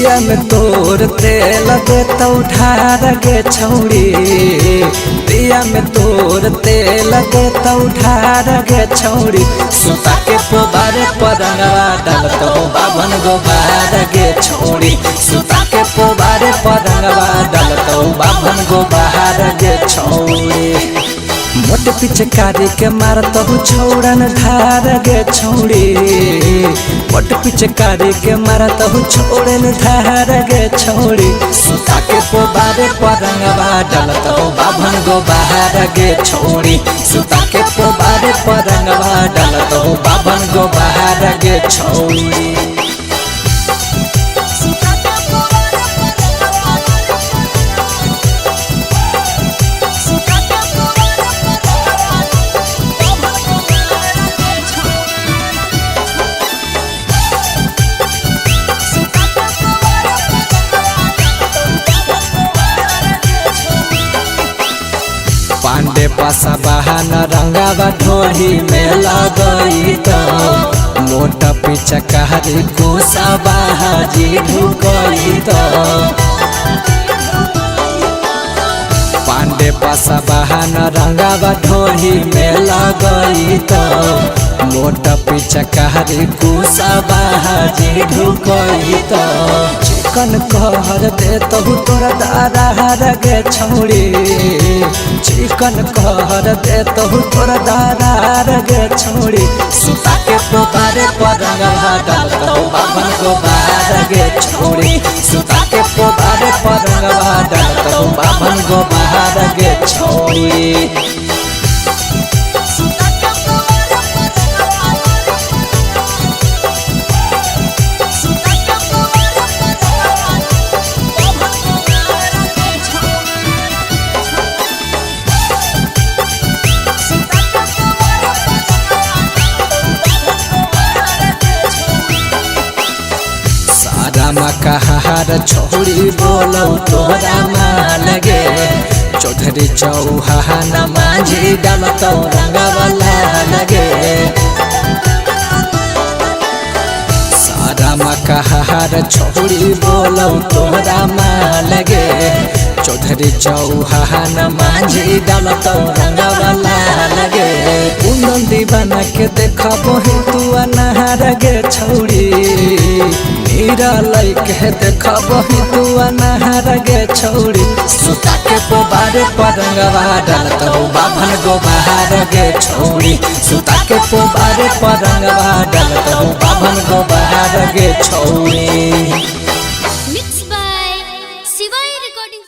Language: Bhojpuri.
दिया में तोर तेल दे तो ढार गे छौड़ी। दिया में तोर तेल दे तो ढार गे छौड़ी। सुता के पोबारे पदंगवा डालत हो बाभन गोबार गे छौड़ी। सुता के पोबारे पदंगवा डालत हो बाभन गोबार गे छौड़ी। मोट पिचकारी के मारत हो छौड़न धार गे छौड़ी। मोट पिचकारी के मारत हो छौड़न धार गे छौड़ी। सुता के पोबारे पदंगवा डालत हो बाभन गोबार गे छौड़ी। सुता के पोबारे पदंगवा डालत हो बाभन गोबार गे छौड़ी। पांडे पासा बहान रंगावा ढोली में लगई तो मोटा पिचकारी कोसा बाहाजी ढुकई तो। पांडे पासा बहान रंगावा ढोली में लगई तो मोटा पिचकारी कोसा बाहाजी ढुकई तो। चिकन कहर दे तो तोरा दारा गे छौड़ी। चिकन कहर दे तो तोरा दारा गे छौड़ी। सुता के पोबारे पदंगवा डालत हो बाभन गोबार गे छौड़ी। सुता के पोबारे पदंगवा डालत हो बाभन गोबार गे छौड़ी। रामा कहार छौड़ी बोलो तोरा माँ लगे। चौधरी चौहान माझी डालत रंगवाला लगे। रामा कहार छौड़ी बोलो तोरा माँ लगे। चौधरी चौहान माझी डालत रंगवाला लगे। कुंदन दीवाना के देखबो तू अनहार गे छौड़ी। मीरा लइके देखबो तू अनहार गे छौड़ी। सुता के पोबारे पदंगवा डालत हो बाभन गोबार गे छौड़ी। सुता के पोबारे पदंगवा डालत हो बाभन गोबार गे छौड़ी।